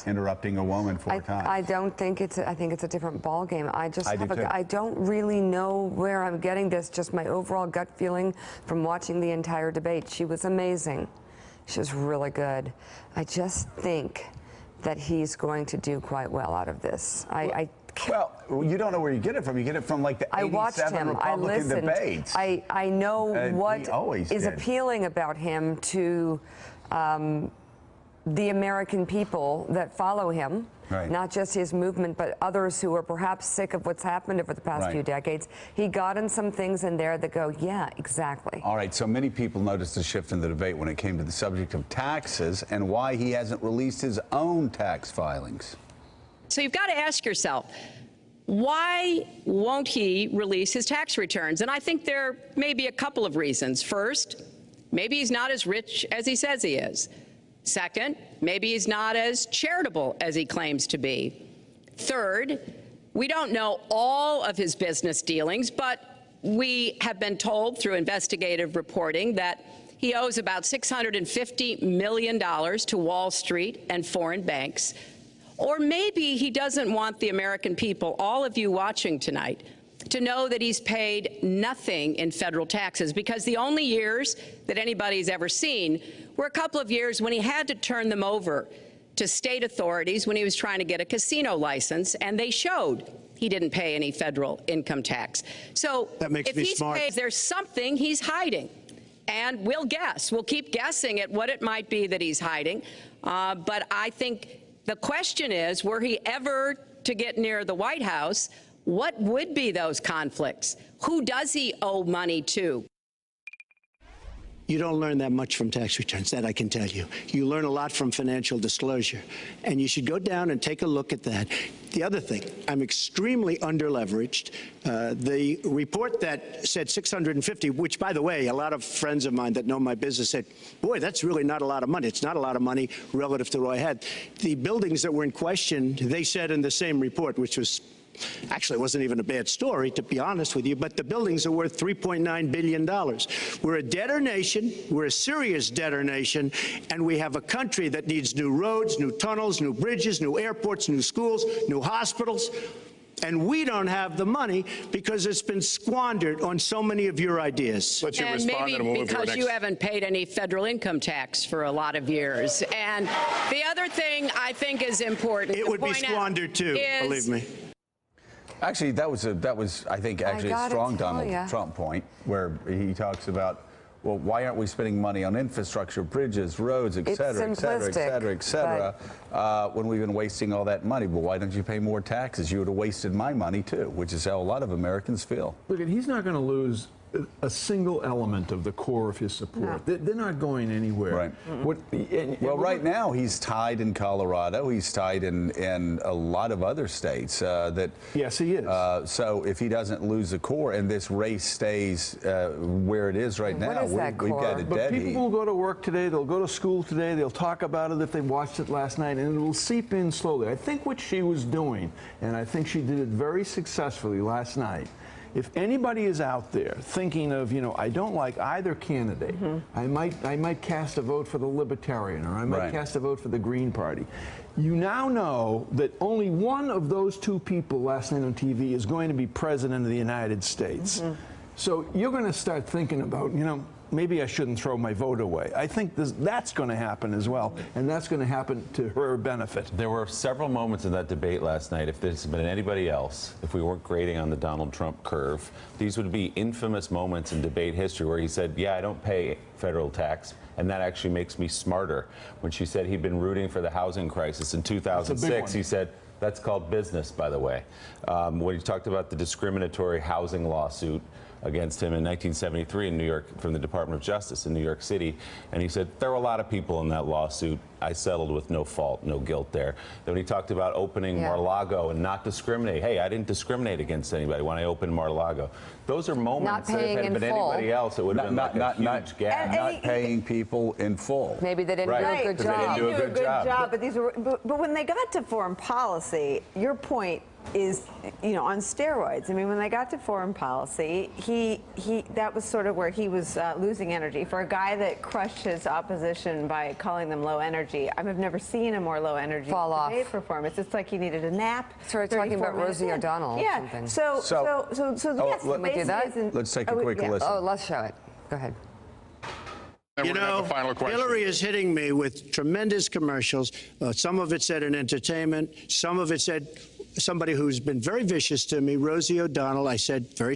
interrupting a woman 4 times. I don't think it's. I think it's a different ball game. I don't really know where I'm getting this. Just my overall gut feeling from watching the entire debate. She was amazing. She was really good. I just think that he's going to do quite well out of this. Well, you don't know where you get it from. You get it from like the 87 Republican debates. I know what is appealing about him to the American people that follow him, not just his movement, but others who are perhaps sick of what's happened over the past few decades. He got in some things in there that go, yeah, exactly. All right, so many people noticed a shift in the debate when it came to the subject of taxes and why he hasn't released his own tax filings. So you've got to ask yourself, why won't he release his tax returns? And I think there may be a couple of reasons. First, maybe he's not as rich as he says he is. Second, maybe he's not as charitable as he claims to be. Third, we don't know all of his business dealings, but we have been told through investigative reporting that he owes about $650 million to Wall Street and foreign banks. Or maybe he doesn't want the American people, all of you watching tonight, to know that he's paid nothing in federal taxes, because the only years that anybody's ever seen were a couple of years when he had to turn them over to state authorities when he was trying to get a casino license, and they showed he didn't pay any federal income tax. So if he's paid, there's something he's hiding. And we'll guess. We'll keep guessing at what it might be that he's hiding. But I think the question is, were he ever to get near the White House, what would be those conflicts? Who does he owe money to? You don't learn that much from tax returns, that I can tell you. You learn a lot from financial disclosure, and you should go down and take a look at that. The other thing, I'm extremely underleveraged. The report that said 650, which, by the way, a lot of friends of mine that know my business said, boy, that's really not a lot of money. It's not a lot of money relative to what I had. The buildings that were in question, they said in the same report, which was actually, it wasn't even a bad story, to be honest with you, but the buildings are worth $3.9 billion. We're a debtor nation, we're a serious debtor nation, and we have a country that needs new roads, new tunnels, new bridges, new airports, new schools, new hospitals. And we don't have the money because it's been squandered on so many of your ideas. And maybe because you haven't paid any federal income tax for a lot of years. And the other thing I think is important. It would be squandered too, believe me. Actually, that was I think actually a strong Donald Trump point, where he talks about, well, why aren't we spending money on infrastructure, bridges, roads, et cetera, et cetera, et cetera, et cetera, when we've been wasting all that money? Well, why don't you pay more taxes? You would have wasted my money too, which is how a lot of Americans feel. Look, he's not going to lose a single element of the core of his support. No. They're not going anywhere. Right. Well, right now he's tied in Colorado. He's tied in a lot of other states. Yes, he is. So if he doesn't lose the core and this race stays where it is right now, we've got a dead heat. People will go to work today. They'll go to school today. They'll talk about it if they watched it last night, and it will seep in slowly. I think what she was doing, and I think she did it very successfully last night. If anybody is out there thinking of, you know, I don't like either candidate, I might cast a vote for the Libertarian, or I might cast a vote for the Green Party. You now know that only one of those two people last night on TV is going to be president of the United States. So you're going to start thinking about, you know, maybe I shouldn't throw my vote away. I think that's going to happen as well, and that's going to happen to her benefit. There were several moments in that debate last night, if this had been anybody else, if we weren't grading on the Donald Trump curve, these would be infamous moments in debate history where he said, yeah, I don't pay federal tax, and that actually makes me smarter. When she said he'd been rooting for the housing crisis in 2006, he said, that's called business, by the way. When he talked about the discriminatory housing lawsuit against him in 1973 in New York from the Department of Justice in New York City, and he said there were a lot of people in that lawsuit. I settled with no fault, no guilt there. Then when he talked about opening Mar-a-Lago and not discriminate, hey, I didn't discriminate against anybody when I opened Mar-a-Lago. Those are moments that if it had been anybody else, it would have been like a huge gap. Not paying people in full. Maybe they didn't do a good job. They didn't do a good job. But when they got to foreign policy, your point is, on steroids. I mean, when they got to foreign policy, that was sort of where he was losing energy. For a guy that crushed his opposition by calling them low energy, I've never seen a more low energy debate performance. It's like he needed a nap. So we're talking about Rosie O'Donnell. Yeah. Or something. So yes, can we do that? Let's take a quick listen. Oh, let's show it. Go ahead. Hillary is hitting me with tremendous commercials. Some of it said in entertainment. Some of it said somebody who's been very vicious to me, Rosie O'Donnell. I said very